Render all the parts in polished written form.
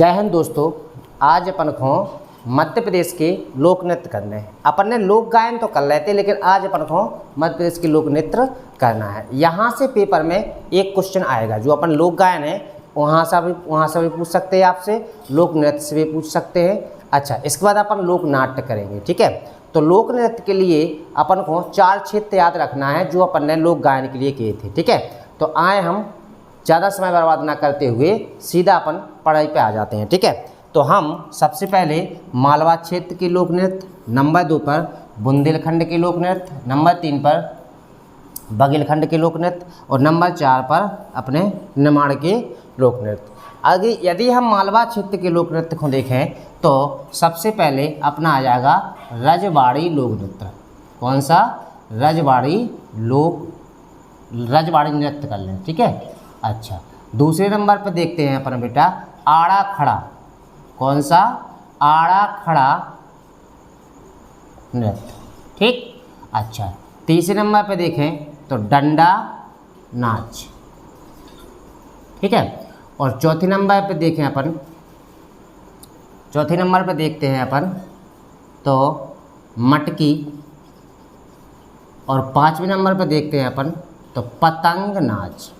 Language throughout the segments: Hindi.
जय हिंद दोस्तों। आज अपन को मध्य प्रदेश के लोक नृत्य करने हैं। अपन ने लोक गायन तो कर रहे थे, लेकिन आज अपन को मध्य प्रदेश के लोक नृत्य करना है। यहाँ से पेपर में एक क्वेश्चन आएगा, जो अपन लोक गायन है वहाँ से भी पूछ सकते हैं, आपसे लोक नृत्य से भी पूछ सकते हैं। अच्छा, इसके बाद अपन लोक नाट्य करेंगे। ठीक है, तो लोक नृत्य के लिए अपन को 4 क्षेत्र याद रखना है जो अपन ने लोक गायन के लिए किए थे। ठीक है, तो आए हम ज़्यादा समय बर्बाद ना करते हुए सीधा अपन पढ़ाई पे आ जाते हैं। ठीक है, तो हम सबसे पहले मालवा क्षेत्र के लोक नृत्य, नंबर 2 पर बुंदेलखंड के लोक नृत्य, नंबर 3 पर बघेलखंड के लोक नृत्य और नंबर 4 पर अपने निमाड़ के लोक नृत्य। आगे यदि हम मालवा क्षेत्र के लोक नृत्य को देखें तो सबसे पहले अपना आ जाएगा रजवाड़ी लोक नृत्य। कौन सा? रजवाड़ी नृत्य कर लें। ठीक है, अच्छा, दूसरे नंबर पर देखते हैं अपन बेटा आड़ा खड़ा। कौन सा? आड़ा खड़ा नृत्य। ठीक, अच्छा, तीसरे नंबर पर देखें तो डंडा नाच। ठीक है, और चौथे नंबर पर देखते हैं अपन तो मटकी, और 5वें नंबर पर देखते हैं अपन तो पतंग नाच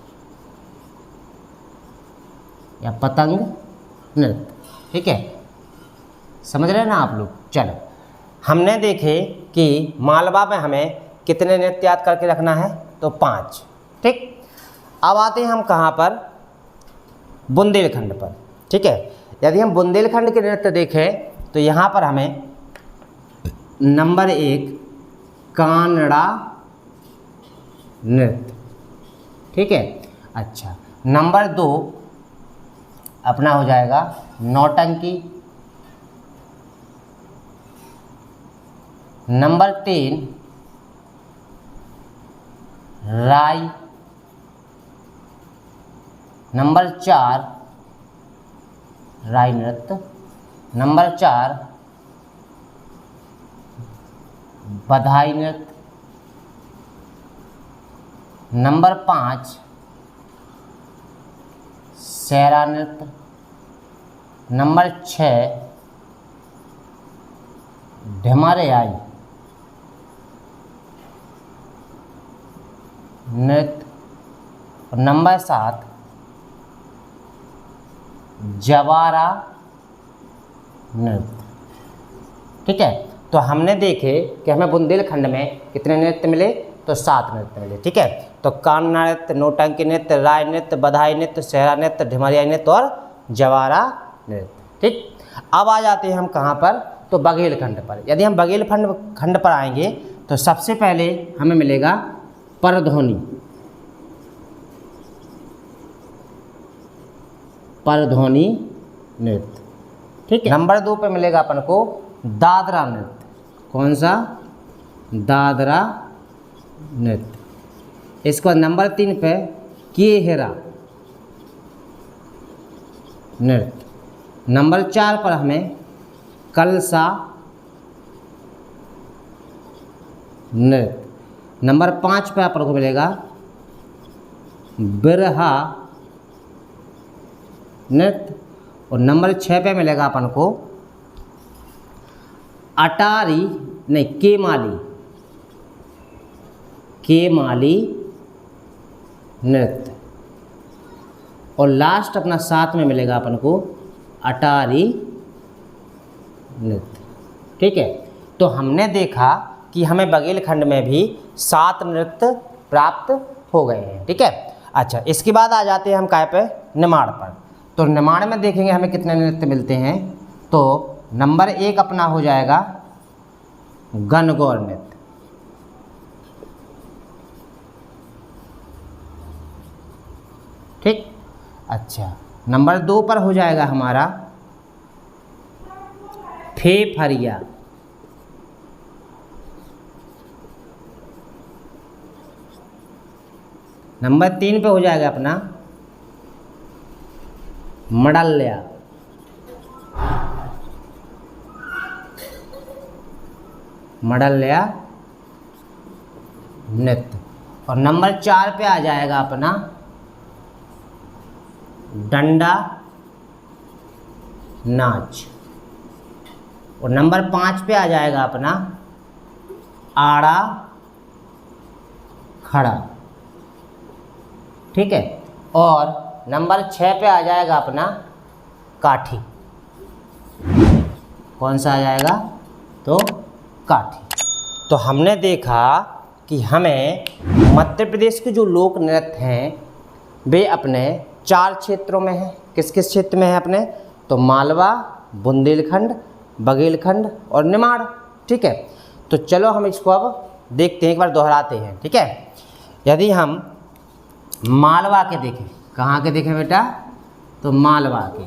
या पतंग नृत्य। ठीक है, समझ रहे हैं ना आप लोग? चलो, हमने देखे कि मालवा में हमें कितने नृत्य याद करके रखना है, तो 5। ठीक, अब आते हैं हम कहाँ पर? बुंदेलखंड पर। ठीक है, यदि हम बुंदेलखंड के नृत्य देखें तो यहाँ पर हमें नंबर 1 कानड़ा नृत्य। ठीक है, अच्छा, नंबर 2 अपना हो जाएगा नौटंकी, नंबर 3 राई, नंबर 4 राई नृत्य, नंबर 4 बधाई नृत्य, नंबर 5 सैरा नृत्य, नंबर 6 ढिमरियाई नृत्य और नंबर 7 जवारा नृत्य। ठीक है, तो हमने देखे कि हमें बुंदेलखंड में कितने नृत्य मिले, तो 7 नृत्य मिले। ठीक है, तो कानड़ा नृत्य, नौटंकी नृत्य, राय नृत्य, बधाई नृत्य, सहरा नृत्य, ढिमरियाई नृत्य और जवारा नृत्य। ठीक, अब आ जाते हैं हम कहाँ पर? तो बघेलखंड पर। यदि हम बघेलखंड पर आएंगे तो सबसे पहले हमें मिलेगा परधोनी नृत्य। ठीक है, नंबर 2 पे मिलेगा अपन को दादरा नृत्य। कौन सा? दादरा नृत्य। इसके बाद नंबर 3 पे केहरा नृत्य। नंबर 4 पर हमें कलसा नृत्य। नंबर 5 पे अपन को मिलेगा बिरहा नृत्य और नंबर 6 पे मिलेगा अपन को केमाली नृत्य और लास्ट अपना 7 में मिलेगा अपन को अटारी नृत्य। ठीक है, तो हमने देखा कि हमें बघेलखंड में भी 7 नृत्य प्राप्त हो गए हैं। ठीक है, अच्छा, इसके बाद आ जाते हैं हम काय पे? निमाड़ पर। तो निमाड़ में देखेंगे हमें कितने नृत्य मिलते हैं, तो नंबर 1 अपना हो जाएगा गणगौर नृत्य। ठीक, अच्छा, नंबर 2 पर हो जाएगा हमारा फेफरिया, नंबर 3 पे हो जाएगा अपना मडल्या, नृत्य और नंबर 4 पे आ जाएगा अपना डंडा नाच। और नंबर 5 पे आ जाएगा अपना आड़ा खड़ा, ठीक है। और नंबर 6 पे आ जाएगा अपना काठी। कौन सा आ जाएगा? तो काठी। तो हमने देखा कि हमें मध्य प्रदेश के जो लोक नृत्य हैं वे अपने 4 क्षेत्रों में हैं। किस किस क्षेत्र में है अपने? तो मालवा, बुंदेलखंड, बघेलखंड और निमाड़, ठीक है। तो चलो हम इसको अब देखते हैं, एक बार दोहराते हैं, ठीक है। यदि हम मालवा के देखें, कहाँ के देखें बेटा? तो मालवा के।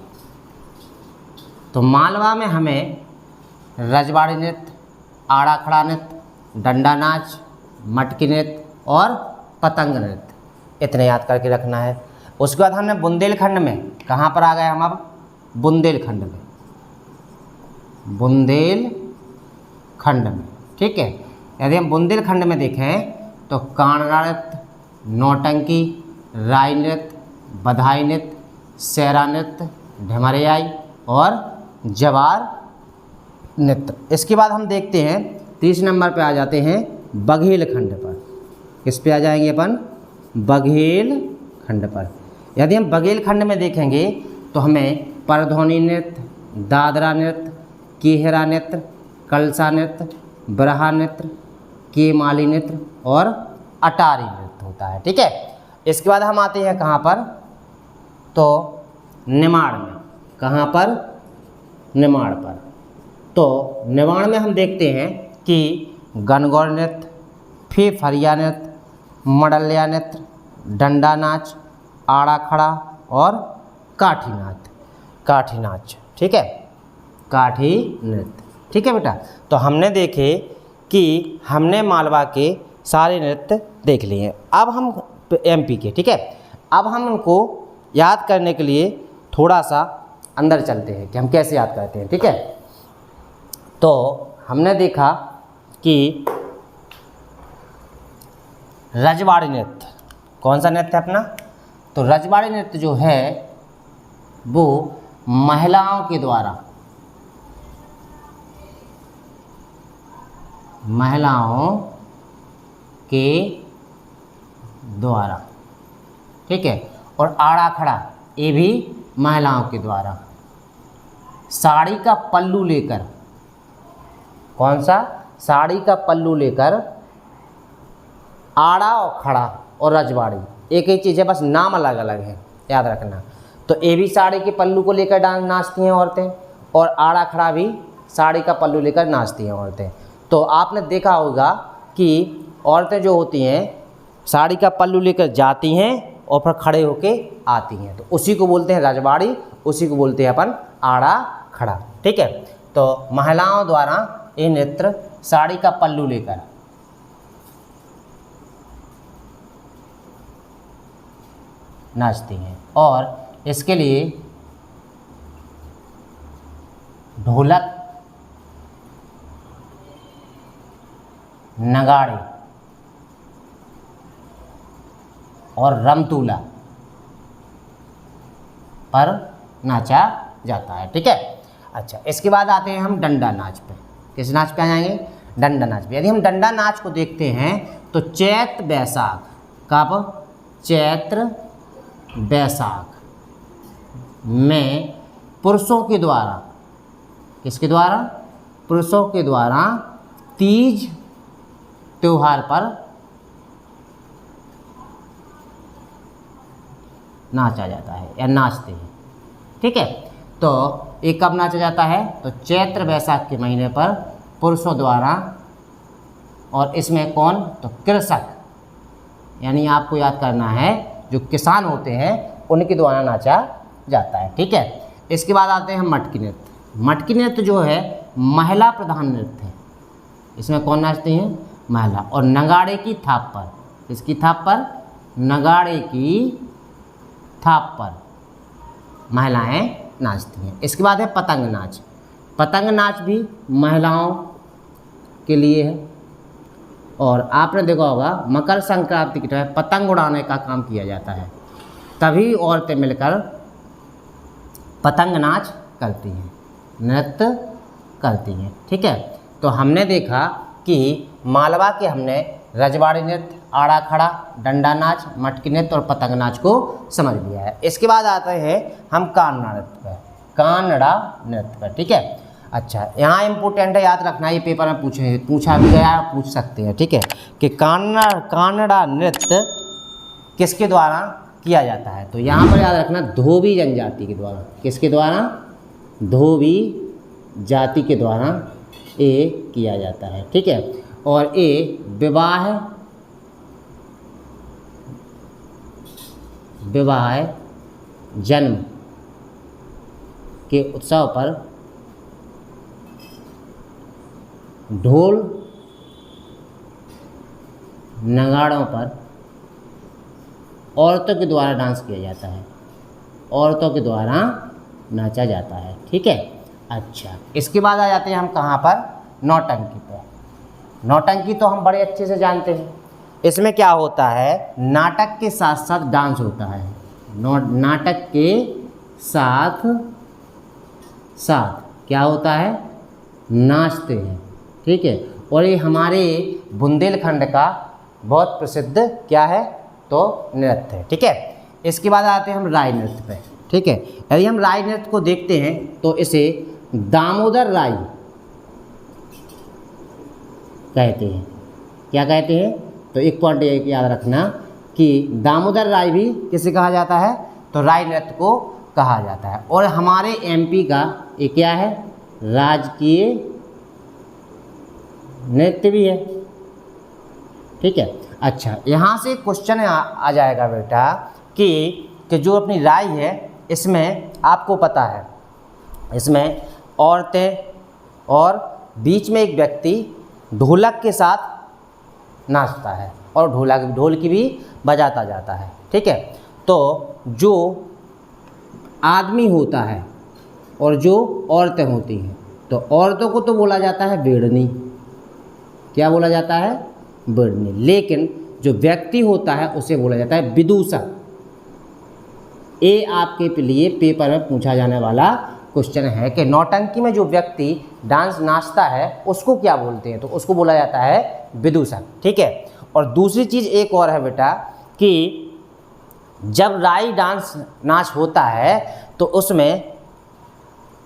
तो मालवा में हमें रजवाड़ी नृत्य, आड़ा खड़ा नृत्य, डंडा नाच, मटकी नृत्य और पतंग नृत्य, इतने याद करके रखना है। उसके बाद हमने बुंदेलखंड में, कहाँ पर आ गए हम अब? बुंदेलखंड में, बुंदेलखंड में, ठीक है। यदि हम बुंदेलखंड में देखें तो कांगड़ा नृत्य, नौटंकी, राई नृत्य, बधाई नृत्य, सेरा नृत्य, ढमरियाई और जवार नृत्य। इसके बाद हम देखते हैं 30 नंबर पे आ जाते हैं बघेलखंड पर। किस पे आ जाएंगे अपन? बघेलखंड पर। यदि हम बघेलखंड में देखेंगे तो हमें परधौनी नृत्य, दादरा नृत्य, केहरा नृत्य, कलसा नृत्य, बरहा नृत्य, केमाली नृत्य और अटारी नृत्य होता है, ठीक है। इसके बाद हम आते हैं कहाँ पर? तो निमाड़ में। कहाँ पर? निमाड़ पर। तो निमाड़ में हम देखते हैं कि गणगौर नृत्य, फरिया नृत्य, मडल्या नृत्य, डंडा नाच, आड़ा खड़ा और काठी नाच, काठी नाच, ठीक है, काठी नृत्य, ठीक है बेटा। तो हमने देखे कि हमने मालवा के सारे नृत्य देख लिए। अब हम एमपी के, ठीक है। अब हम उनको याद करने के लिए थोड़ा सा अंदर चलते हैं कि हम कैसे याद करते हैं, ठीक है। तो हमने देखा कि रजवाड़ी नृत्य, कौन सा नृत्य है अपना? तो रजवाड़ी नृत्य जो है वो महिलाओं के द्वारा, महिलाओं के द्वारा, ठीक है। और आड़ा खड़ा ये भी महिलाओं के द्वारा। साड़ी का पल्लू लेकर, कौन सा? साड़ी का पल्लू लेकर आड़ा और खड़ा और रजवाड़ी एक ही चीज़ है, बस नाम अलग अलग है, याद रखना। तो ये भी साड़ी के पल्लू को लेकर डांस नाचती हैं औरतें, और आड़ा खड़ा भी साड़ी का पल्लू लेकर नाचती हैं औरतें। तो आपने देखा होगा कि औरतें जो होती हैं साड़ी का पल्लू लेकर जाती हैं और फिर खड़े होके आती हैं, तो उसी को बोलते हैं रजवाड़ी, उसी को बोलते हैं अपन आड़ा खड़ा, ठीक है। तो महिलाओं द्वारा ये नृत्य साड़ी का पल्लू लेकर नाचती हैं, और इसके लिए ढोलक, नगाड़े और रमतूला पर नाचा जाता है, ठीक है। अच्छा, इसके बाद आते हैं हम डंडा नाच पे। किस नाच पे आ जाएंगे? डंडा नाच पे। यदि हम डंडा नाच को देखते हैं तो चैत्र बैसाख, कब? चैत्र बैसाख में पुरुषों के द्वारा, किसके द्वारा? पुरुषों के द्वारा तीज त्योहार पर नाचा जाता है या नाचते हैं, ठीक है। तो ये कब नाचा जाता है? तो चैत्र बैसाख के महीने पर पुरुषों द्वारा, और इसमें कौन? तो कृषक, यानी आपको याद करना है जो किसान होते हैं उनके द्वारा नाचा जाता है, ठीक है। इसके बाद आते हैं मटकी नृत्य। मटकी नृत्य जो है महिला प्रधान नृत्य है, इसमें कौन नाचती हैं? महिला। और नगाड़े की थाप पर, इसकी थाप पर, नगाड़े की थाप पर महिलाएं नाचती हैं। इसके बाद है पतंग नाच। पतंग नाच भी महिलाओं के लिए है, और आपने देखा होगा मकर संक्रांति की तरह पतंग उड़ाने का काम किया जाता है, तभी औरतें मिलकर पतंग नाच करती हैं, नृत्य करती हैं। ठीक है, तो हमने देखा कि मालवा के हमने रजवाड़ी नृत्य, आड़ा खड़ा, डंडा नाच, मटकी नृत्य और पतंग नाच को समझ लिया है। इसके बाद आते हैं हम कानड़ा नृत्य पर, कानड़ा नृत्य पर। ठीक है, अच्छा यहाँ इम्पोर्टेंट है, याद रखना, ये पेपर में पूछा भी गया, पूछ सकते हैं। ठीक है, कि कानड़ा नृत्य किसके द्वारा किया जाता है, तो यहाँ पर याद रखना धोबी जनजाति के द्वारा। किसके द्वारा? धोबी जाति के द्वारा ये किया जाता है। ठीक है, और ये विवाह जन्म के उत्सव पर ढोल नगाड़ों पर औरतों के द्वारा डांस किया जाता है, औरतों के द्वारा नाचा जाता है। ठीक है, अच्छा इसके बाद आ जाते हैं हम कहाँ पर? नौटंकी पर। नौटंकी तो हम बड़े अच्छे से जानते हैं। इसमें क्या होता है? नाटक के साथ साथ डांस होता है। नाटक के साथ साथ क्या होता है? नाचते हैं। ठीक है, और ये हमारे बुंदेलखंड का बहुत प्रसिद्ध क्या है? तो नृत्य है। ठीक है, इसके बाद आते हैं हम राई नृत्य पे। ठीक है, यदि हम राई नृत्य को देखते हैं तो इसे दामोदर राई कहते हैं। क्या कहते हैं? तो एक पॉइंट याद रखना कि दामोदर राय भी किसे कहा जाता है? तो राई नृत्य को कहा जाता है। और हमारे एमपी का ये क्या है? राजकीय नृत्य भी है। ठीक है, अच्छा यहाँ से क्वेश्चन आ जाएगा बेटा कि जो अपनी राई है इसमें आपको पता है, इसमें औरतें और बीच में एक व्यक्ति ढोलक के साथ नाचता है और ढोल की भी बजाता जाता है। ठीक है, तो जो आदमी होता है और जो औरतें होती हैं, तो औरतों को तो बोला जाता है बेड़नी। क्या बोला जाता है? बेड़नी। लेकिन जो व्यक्ति होता है उसे बोला जाता है विदूषक। ये आपके लिए पेपर में पूछा जाने वाला क्वेश्चन है कि नौटंकी में जो व्यक्ति डांस नाचता है उसको क्या बोलते हैं? तो उसको बोला जाता है विदूषक। ठीक है, और दूसरी चीज़ एक और है बेटा कि जब राई डांस नाच होता है तो उसमें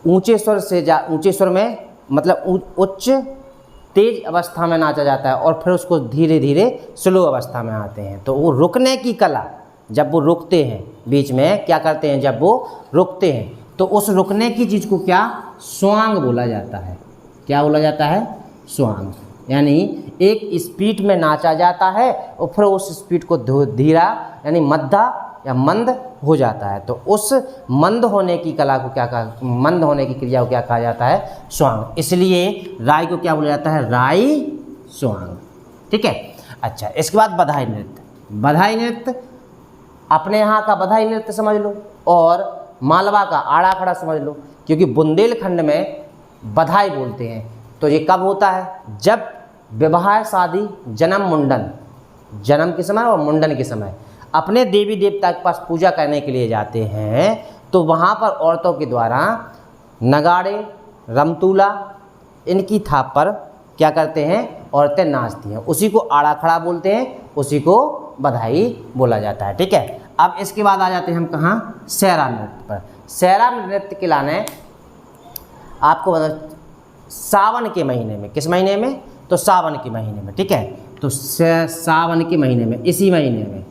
ऊंचे स्वर में मतलब उच्च तेज अवस्था में नाचा जाता है और फिर उसको धीरे धीरे स्लो अवस्था में आते हैं। तो वो रुकने की कला, जब वो रुकते हैं बीच में क्या करते हैं? जब वो रुकते हैं तो उस रुकने की चीज़ को क्या? स्वांग बोला जाता है। क्या बोला जाता है? स्वांग। यानी एक स्पीड में नाचा जाता है और फिर उस स्पीड को धीरा यानी मद्दा या मंद हो जाता है। तो उस मंद होने की कला को क्या कहा? मंद होने की क्रिया को क्या कहा जाता है? स्वांग। इसलिए राई को क्या बोला जाता है? राई स्वांग। ठीक है, अच्छा इसके बाद बधाई नृत्य। बधाई नृत्य अपने यहाँ का बधाई नृत्य समझ लो और मालवा का आड़ा खड़ा समझ लो, क्योंकि बुंदेलखंड में बधाई बोलते हैं। तो ये कब होता है? जब विवाह, शादी, जन्म, मुंडन, जन्म के समय और मुंडन के समय अपने देवी देवता के पास पूजा करने के लिए जाते हैं तो वहाँ पर औरतों के द्वारा नगाड़े, रमतूला इनकी थाप पर क्या करते हैं? औरतें नाचती हैं। उसी को आड़ा खड़ा बोलते हैं, उसी को बधाई बोला जाता है। ठीक है, अब इसके बाद आ जाते हैं हम कहाँ? सहरा नृत्य पर। सहरा नृत्य के लाने आपको बता सावन के महीने में। किस महीने में? तो सावन के महीने में। ठीक है, तो सावन के महीने में, इसी महीने में,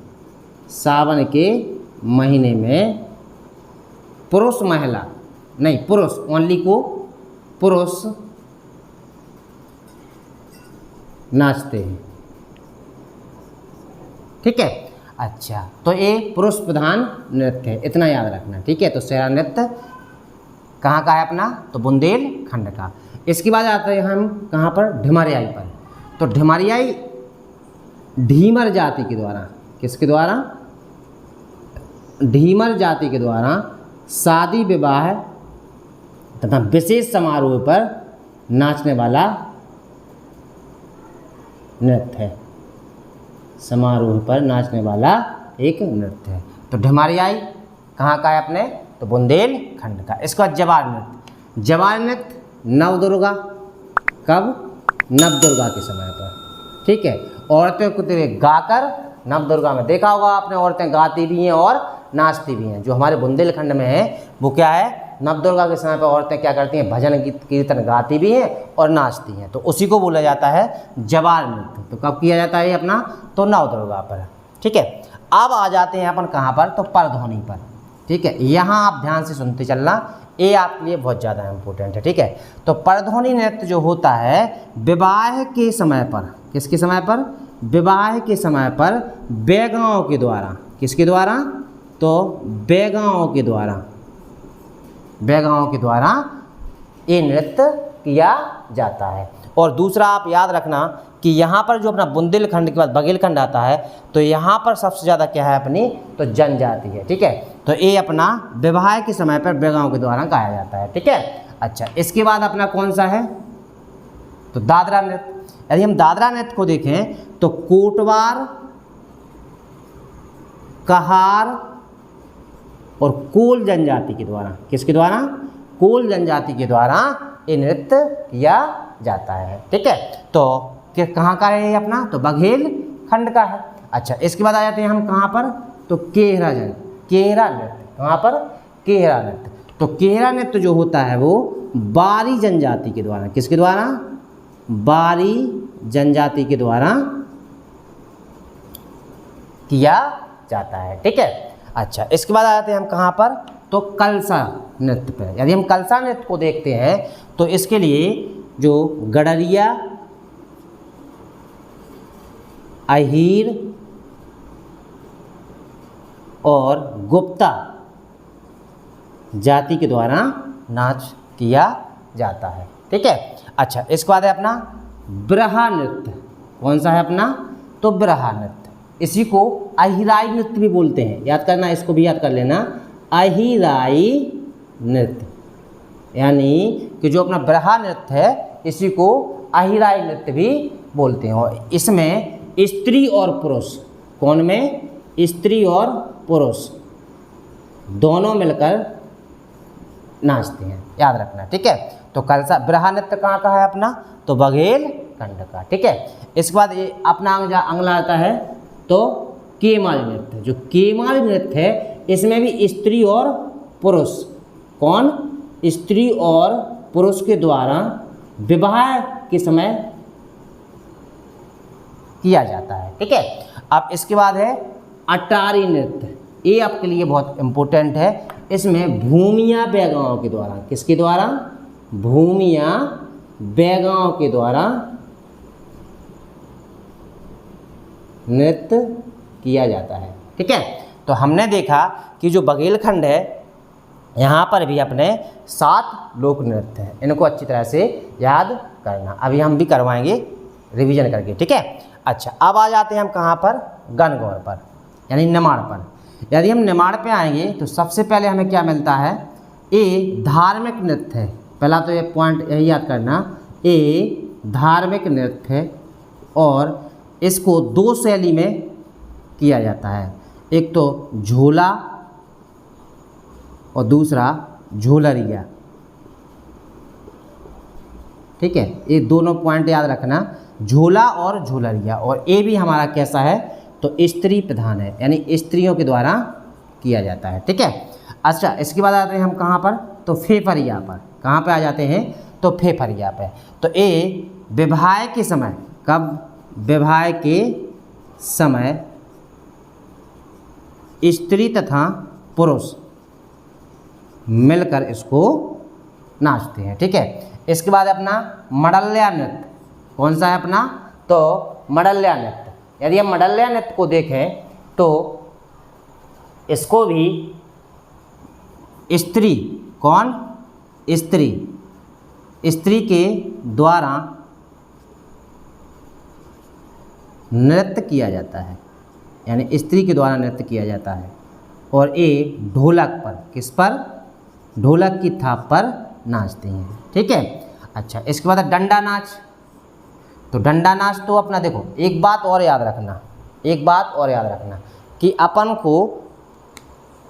सावन के महीने में पुरुष महिला नहीं, पुरुष ओनली को पुरुष नाचते हैं। ठीक है, अच्छा तो ये पुरुष प्रधान नृत्य है, इतना याद रखना। ठीक है, तो सहरा नृत्य कहाँ का है अपना? तो बुंदेलखंड का। इसके बाद आते हैं हम कहाँ पर? ढिमरियाई पर। तो ढिमरियाई ढीमर जाति के द्वारा, किसके द्वारा? ढीमर जाति के द्वारा शादी, विवाह तथा विशेष समारोह पर नाचने वाला नृत्य है। समारोह पर नाचने वाला एक नृत्य है। तो ढिमरियाई कहाँ का है? अपने तो बुंदेलखंड का। इसके बाद जवार नृत्य। जवार नृत्य नवदुर्गा, कब? नवदुर्गा के समय पर, ठीक है। औरतें को गाकर, नवदुर्गा में देखा होगा आपने औरतें गाती भी हैं और नाचती भी हैं। जो हमारे बुंदेलखंड में है वो क्या है? नवदुर्गा के समय पर औरतें क्या करती हैं? भजन गीत कीर्तन गाती भी हैं और नाचती हैं, तो उसी को बोला जाता है जवार नृत्य। तो कब किया जाता है ये अपना? तो नवदुर्गा पर, ठीक है। अब आ जाते हैं अपन कहाँ पर? तो परध्वनि पर, ठीक है। यहाँ आप ध्यान से सुनते चलना, ये आपके लिए बहुत ज़्यादा इम्पोर्टेंट है, ठीक है। तो परध्वनि नृत्य जो होता है विवाह के समय पर, किसके समय पर? विवाह के समय पर बैगाओं के द्वारा, किसके द्वारा? तो बैगाओं के द्वारा, बैगाओं के द्वारा ये नृत्य किया जाता है। और दूसरा आप याद रखना कि यहाँ पर जो अपना बुंदेलखंड के बाद बघेलखंड आता है, तो यहाँ पर सबसे ज़्यादा क्या है अपनी? तो जनजाति है, ठीक है। तो ये अपना विवाह के समय पर बैगाओं के द्वारा गाया जाता है, ठीक है। अच्छा, इसके बाद अपना कौन सा है? तो दादरा नृत्य। यदि हम दादरा नृत्य को देखें तो कोटवार, कहार और कोल जनजाति के द्वारा, किसके द्वारा? कोल जनजाति के द्वारा ये नृत्य किया जाता है, ठीक है। तो कहाँ का है ये अपना? तो बघेलखंड का है। अच्छा, इसके बाद आ जाते हैं हम कहाँ पर? तो केहरा नृत्य। कहाँ पर? केहरा नृत्य। तो केहरा नृत्य जो होता है वो बारी जनजाति के द्वारा, किसके द्वारा? बारी जनजाति के द्वारा किया जाता है, ठीक है। अच्छा, इसके बाद आ जाते हैं हम कहाँ पर? तो कलसा नृत्य पर। यदि हम कलसा नृत्य को देखते हैं तो इसके लिए जो गडरिया, अहीर और गुप्ता जाति के द्वारा नाच किया जाता है, ठीक है। अच्छा, इसके बाद है अपना ब्रहा नृत्य। कौन सा है अपना? तो ब्रहा नृत्य। इसी को अहिराई नृत्य भी बोलते हैं, याद करना, इसको भी याद कर लेना, अहिराई नृत्य। यानी कि जो अपना ब्रहा नृत्य है इसी को अहिराई नृत्य भी बोलते हैं। और इसमें स्त्री और पुरुष, कौन में? स्त्री और पुरुष दोनों मिलकर नाचते हैं, याद रखना, ठीक है। तो कलसा ब्रहा नृत्य कहाँ का है अपना? तो बघेलखंड का, ठीक है। इसके बाद ये अपना अगला आता है तो केमाली नृत्य। जो केमाली नृत्य है इसमें भी स्त्री और पुरुष, कौन? स्त्री और पुरुष के द्वारा विवाह के समय किया जाता है, ठीक है। अब इसके बाद है अटारी नृत्य। ये आपके लिए बहुत इम्पोर्टेंट है। इसमें भूमिया बैगाओं के द्वारा, किसके द्वारा? भूमिया बैगाओं के द्वारा नृत्य किया जाता है, ठीक है। तो हमने देखा कि जो बघेलखंड है यहाँ पर भी अपने 7 लोक नृत्य हैं, इनको अच्छी तरह से याद करना। अभी हम भी करवाएंगे रिवीजन करके, ठीक है। अच्छा, अब आ जाते हैं हम कहाँ पर? गणगौर पर, यानी निमाड़ पर। यदि हम निमाड़ पे आएंगे तो सबसे पहले हमें क्या मिलता है? ये धार्मिक नृत्य है। पहला तो ये पॉइंट यही याद करना, ये धार्मिक नृत्य है और इसको 2 शैली में किया जाता है। एक तो झूला और दूसरा झूलरिया, ठीक है। ये दोनों पॉइंट याद रखना, झूला और झूलरिया। और ये भी हमारा कैसा है? तो स्त्री प्रधान है, यानी स्त्रियों के द्वारा किया जाता है, ठीक है। अच्छा, इसके बाद आते हैं हम कहाँ पर? तो फेफरिया पर। कहाँ पे आ जाते हैं? तो फेफरिया पे। तो ये विवाह के समय, कब? विवाह के समय स्त्री तथा पुरुष मिलकर इसको नाचते हैं, ठीक है। इसके बाद अपना मडल्या नृत्य। कौन सा है अपना? तो मडल्या नृत्य। यदि हम मडल्या नृत्य को देखें तो इसको भी स्त्री, कौन? स्त्री के द्वारा नृत्य किया जाता है, यानी स्त्री के द्वारा नृत्य किया जाता है। और ये ढोलक पर, किस पर? ढोलक की थाप पर नाचते हैं, ठीक है। अच्छा, इसके बाद डंडा नाच। तो डंडा नाच तो अपना देखो, एक बात और याद रखना कि अपन को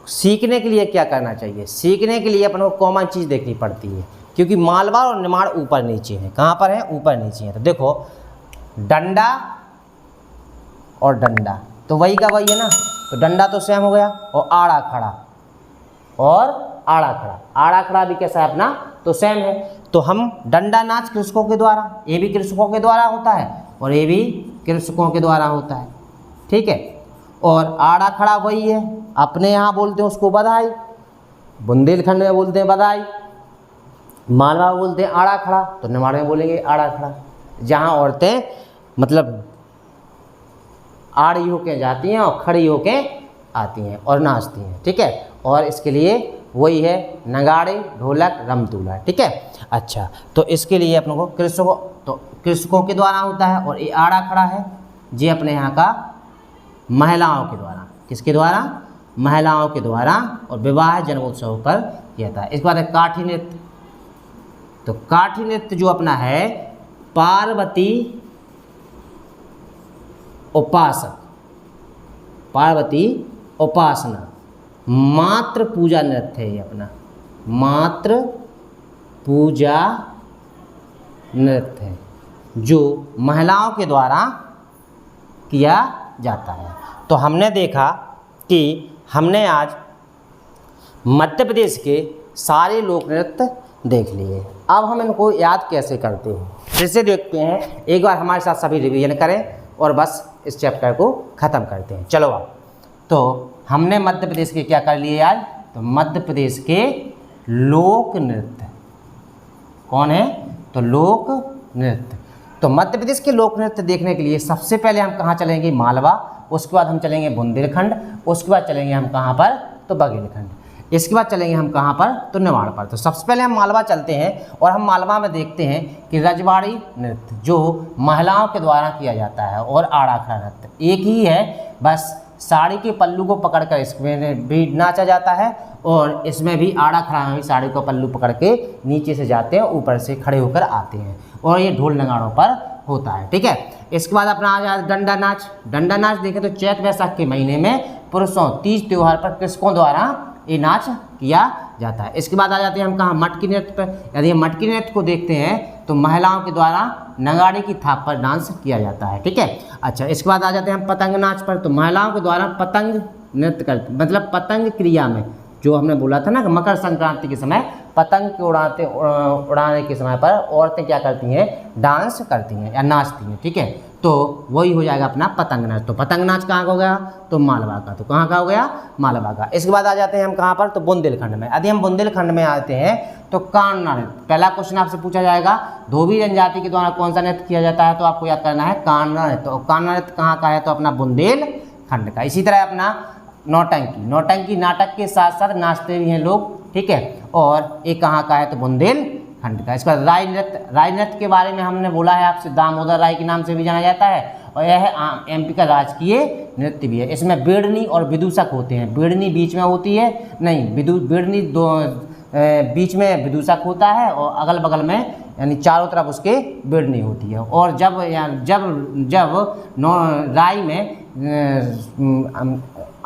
सीखने के लिए क्या करना चाहिए, सीखने के लिए अपन को कॉमन चीज़ देखनी पड़ती है, क्योंकि मालवा और निमाड़ ऊपर नीचे हैं। कहाँ पर है, ऊपर नीचे हैं। तो देखो डंडा और डंडा तो वही का वही है ना, तो डंडा तो सेम हो गया, और आड़ा खड़ा और आड़ा खड़ा, आड़ा खड़ा भी कैसा है अपना, तो सेम है। तो हम डंडा नाच कृषकों के द्वारा, ये भी कृषकों के द्वारा होता है और ये भी कृषकों के द्वारा होता है, ठीक है। और आड़ा खड़ा वही है, अपने यहाँ बोलते हैं उसको बधाई, बुंदेलखंड में बोलते हैं बधाई, मालवा में बोलते हैं आड़ा खड़ा, तो निमाड़ में बोलेंगे आड़ा खड़ा। जहाँ औरतें मतलब आड़ी होके जाती हैं और खड़ी होके आती हैं और नाचती हैं, ठीक है। और इसके लिए वही है नगाड़े, ढोलक, रमतूला, ठीक है। अच्छा, तो इसके लिए अपनों को कृषकों के द्वारा होता है, और ये आड़ा खड़ा है जी अपने यहाँ का महिलाओं के द्वारा, किसके द्वारा, महिलाओं के द्वारा, और विवाह जन्मोत्सव पर किया था। इसके बाद है काठी नृत्य। तो काठी नृत्य जो अपना है पार्वती उपासक, पार्वती उपासना, मात्र पूजा नृत्य है ये अपना, मात्र पूजा नृत्य है जो महिलाओं के द्वारा किया जाता है। तो हमने देखा कि हमने आज मध्य प्रदेश के सारे लोक नृत्य देख लिए। अब हम इनको याद कैसे करते हैं, फिर से देखते हैं, एक बार हमारे साथ सभी रिवीजन करें और बस इस चैप्टर को ख़त्म करते हैं। चलो अब तो हमने मध्य प्रदेश के क्या कर लिए आज, तो मध्य प्रदेश के लोक नृत्य कौन है, तो लोक नृत्य। तो मध्य प्रदेश के लोक नृत्य देखने के लिए सबसे पहले हम कहाँ चलेंगे, मालवा, उसके बाद हम चलेंगे बुंदेलखंड, उसके बाद चलेंगे हम कहाँ पर, तो बघेलखंड, इसके बाद चलेंगे हम कहाँ पर, तो निमाड़ पर। तो सबसे पहले हम मालवा चलते हैं और हम मालवा में देखते हैं कि रजवाड़ी नृत्य जो महिलाओं के द्वारा किया जाता है, और आड़ा खड़ा नृत्य एक ही है, बस साड़ी के पल्लू को पकड़कर इसमें भी नाचा जाता है, और इसमें भी आड़ा खड़ा में भी साड़ी को पल्लू पकड़ के नीचे से जाते हैं, ऊपर से खड़े होकर आते हैं, और ये ढोल नगाड़ों पर होता है, ठीक है। इसके बाद अपना आ जाए डंडा नाच। डंडा नाच देखें तो चैत वैशाख के महीने में पुरुषों तीज त्यौहार पर कृषकों द्वारा ये नाच किया जाता है। इसके बाद आ जाते हैं हम कहाँ, मटकी नृत्य पर। यदि हम मटकी नृत्य को देखते हैं तो महिलाओं के द्वारा नगाड़े की थाप पर डांस किया जाता है, ठीक है। अच्छा, इसके बाद आ जाते हैं हम पतंग नाच पर। तो महिलाओं के द्वारा पतंग नृत्य करते, मतलब पतंग क्रिया में जो हमने बोला था ना कि मकर संक्रांति के समय पतंग के उड़ाने के समय पर औरतें क्या करती हैं, डांस करती हैं या नाचती हैं, ठीक है। तो वही हो जाएगा अपना पतंग नाच। तो पतंग नाच कहाँ का हो गया, तो मालवा का। तो कहाँ का हो गया, मालवा का। इसके बाद आ जाते हैं हम कहाँ पर, तो बुंदेलखंड में। यदि हम बुंदेलखंड में आते हैं तो कान्हा नृत्य। पहला क्वेश्चन आपसे पूछा जाएगा, धोबी जनजाति के द्वारा कौन सा नृत्य किया जाता है, तो आपको याद करना है कान्हा नृत्य। तो कान्हा नृत्य कहाँ का है, तो अपना बुंदेलखंड का। इसी तरह अपना नौटंकी, नौटंकी नाटक के साथ साथ नाचते भी हैं लोग, ठीक है, और ये कहाँ का है, तो बुंदेलखंड का। इसके बाद राय नृत्य। राय नृत्य के बारे में हमने बोला है आपसे, दामोदर राय के नाम से भी जाना जाता है, और यह है एमपी का राजकीय नृत्य भी है। इसमें बेड़नी और विदूषक होते हैं। बेड़नी बीच में होती है, नहीं बेड़नी दो बीच में विदूषक होता है, और अगल बगल में यानी चारों तरफ उसके बेड़नी होती है। और जब राय में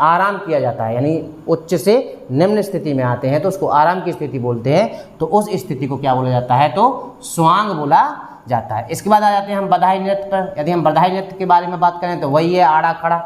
आराम किया जाता है, यानी उच्च से निम्न स्थिति में आते हैं तो उसको आराम की स्थिति बोलते हैं, तो उस स्थिति को क्या बोला जाता है, तो स्वांग बोला जाता है। इसके बाद आ जाते हैं हम बधाई नृत्य पर। यदि हम बधाई नृत्य के बारे में बात करें तो वही है आड़ा खड़ा,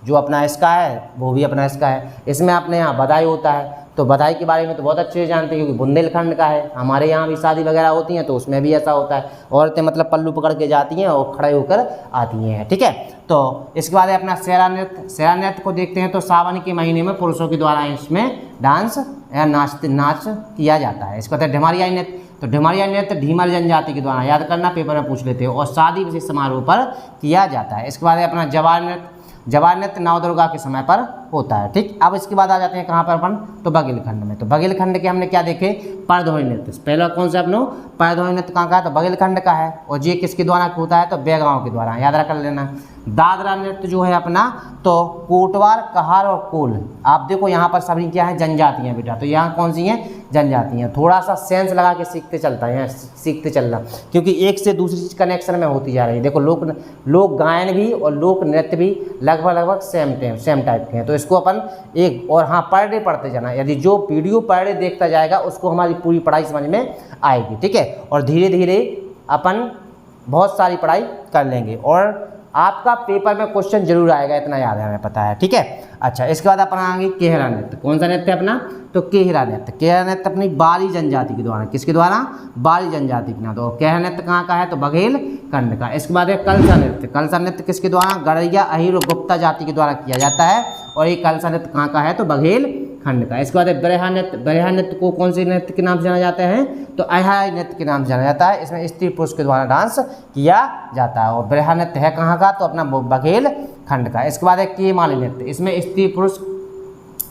जो अपना इसका है वो भी अपना इसका है। इसमें अपने यहाँ बधाई होता है, तो बधाई के बारे में तो बहुत अच्छे से जानते हैं क्योंकि बुंदेलखंड का है। हमारे यहाँ भी शादी वगैरह होती हैं तो उसमें भी ऐसा होता है, औरतें मतलब पल्लू पकड़ के जाती हैं और खड़े होकर आती हैं, ठीक है। तो इसके बाद है अपना सेरा नृत्य। सेरा नृत्य को देखते हैं तो सावन के महीने में पुरुषों के द्वारा इसमें डांस या नाच किया जाता है। इसके बाद है ढिमारिया नृत्य। तो ढिमारिया नृत्य ढीमर जनजाति के द्वारा, याद करना पेपर में पूछ लेते हो, और शादी विशेष समारोह पर किया जाता है। इसके बाद है अपना जवार नृत्य। जवार नृत्य नवदुर्गा के समय पर होता है, ठीक। अब इसके बाद आ जाते हैं कहाँ पर अपन, तो बघेलखंड में। तो बघेलखंड के हमने क्या देखे, परधोई नृत्य। पहला कौन सा अपनो परधोई नृत्य कहाँ का है, तो बघेलखंड का है, और ये किसके द्वारा होता है, तो बेगांव के द्वारा, याद रख लेना। दादरा नृत्य जो है अपना, तो कोटवार, कहार और कोल। आप देखो यहाँ पर सभी क्या है, जनजातियाँ बेटा। तो यहाँ कौन सी हैं, जनजातियाँ। थोड़ा सा सेंस लगा के सीखते चलना, क्योंकि एक से दूसरी चीज़ कनेक्शन में होती जा रही है। देखो लोक गायन भी और लोक नृत्य भी लगभग सेम टाइप के हैं, तो इसको अपन एक और हाँ पर डे पढ़ते जाना, यदि जो वीडियो पर डे देखता जाएगा उसको हमारी पूरी पढ़ाई समझ में आएगी, ठीक है। और धीरे धीरे अपन बहुत सारी पढ़ाई कर लेंगे और आपका पेपर में क्वेश्चन जरूर आएगा, इतना याद है, हमें पता है, ठीक है। अच्छा, इसके बाद अपन आएंगे केहरा नृत्य। कौन सा नृत्य है अपना? तो केहरा नृत्य। केहरा नृत्य अपनी बारी जनजाति के द्वारा, किसके द्वारा? बारी जनजाति के नाम। तो केहरा नृत्य कहाँ का है? तो बघेल खंड का। इसके बाद है कलसा नृत्य। कलसा नृत्य किसके द्वारा? गड़ैया, अहीर और गुप्ता जाति के द्वारा किया जाता है और ये कलसा नृत्य कहाँ का है? तो बघेल खंड का। इसके बाद है बरेहा नृत्य। बरेहा नृत्य को कौन से नृत्य के नाम से जाना जाता है? तो अहाई नृत्य के नाम से जाना जाता है। इसमें स्त्री पुरुष के द्वारा डांस किया जाता है और बरेहा नृत्य है कहाँ का? तो अपना बघेल खंड का। इसके बाद है केमाली नृत्य। इसमें स्त्री पुरुष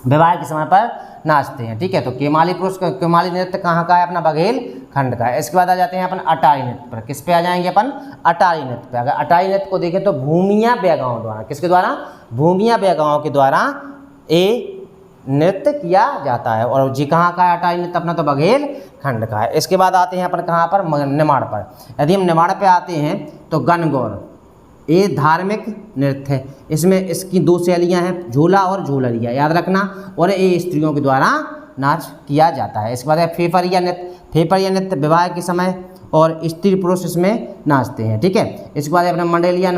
विवाह के समय पर नाचते हैं, ठीक है। तो केमाली नृत्य कहाँ का है? अपना बघेल खंड का है। इसके बाद आ जाते हैं अपन अटारी नृत्य पर। किस पे आ जाएंगे अपन? अटारी नृत्य पे। अगर अटारी नृत्य को देखें तो भूमिया बेगांव द्वारा, किसके द्वारा? भूमिया बेगांव के द्वारा ये नृत्य किया जाता है और जी कहाँ का है अटारी नृत्य? अपना तो बघेल खंड का है। इसके बाद आते हैं अपन कहाँ पर? निमाड़ पर। यदि हम निमाड़ पे आते हैं तो गणगौर, ये धार्मिक नृत्य है। इसमें इसकी दो शैलियाँ हैं, झूला और झूलरिया, याद रखना, और ये स्त्रियों के द्वारा नाच किया जाता है। इसके बाद है फेफरिया नृत्य। फेफरिया नृत्य विवाह के समय और स्त्री पुरुष इसमें नाचते हैं, ठीक है। इसके बाद अपना मांडल्या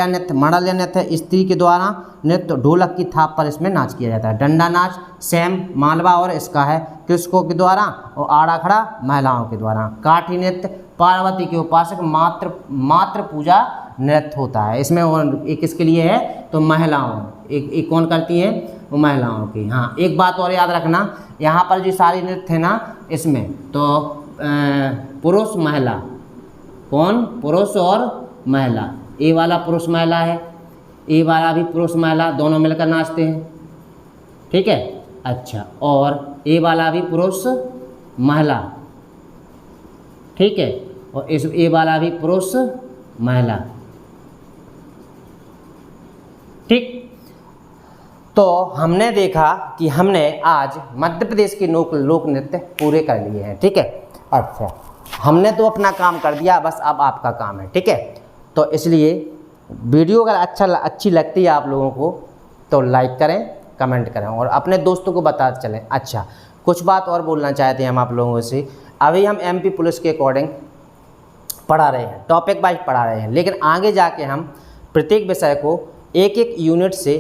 नृत्य। मांडल्या नृत्य स्त्री के द्वारा नृत्य, ढोलक की थाप पर इसमें नाच किया जाता है। डंडा नाच सैम मालवा और इसका है कृषकों के द्वारा और आड़ा खड़ा महिलाओं के द्वारा। काठी नृत्य पार्वती के उपासक मात्र पूजा नृत्य होता है। इसमें और एक किसके लिए है? तो महिलाओं, एक कौन करती है? वो महिलाओं की। हाँ, एक बात और याद रखना, यहाँ पर जो सारी नृत्य है ना, इसमें तो पुरुष महिला, कौन? पुरुष और महिला। ए वाला पुरुष महिला है, ए वाला भी पुरुष महिला, दोनों मिलकर नाचते हैं, ठीक है। अच्छा, और ए वाला भी पुरुष महिला, ठीक है, और इस ए वाला भी पुरुष महिला, ठीक। तो हमने देखा कि हमने आज मध्य प्रदेश के लोक नृत्य पूरे कर लिए हैं, ठीक है। अच्छा, हमने तो अपना काम कर दिया, बस अब आपका काम है, ठीक है। तो इसलिए वीडियो अगर अच्छी लगती है आप लोगों को तो लाइक करें, कमेंट करें और अपने दोस्तों को बताते चलें। अच्छा, कुछ बात और बोलना चाहते हैं हम आप लोगों से। अभी हम एमपी पुलिस के अकॉर्डिंग पढ़ा रहे हैं, टॉपिक वाइज पढ़ा रहे हैं, लेकिन आगे जाके हम प्रत्येक विषय को एक एक यूनिट से,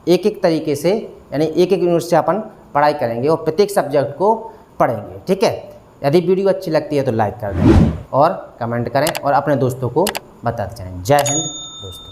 एक एक तरीके से, यानी एक एक यूनिट से अपन पढ़ाई करेंगे और प्रत्येक सब्जेक्ट को पढ़ेंगे, ठीक है। यदि वीडियो अच्छी लगती है तो लाइक कर दें और कमेंट करें और अपने दोस्तों को बताते जाएं। जय हिंद दोस्तों।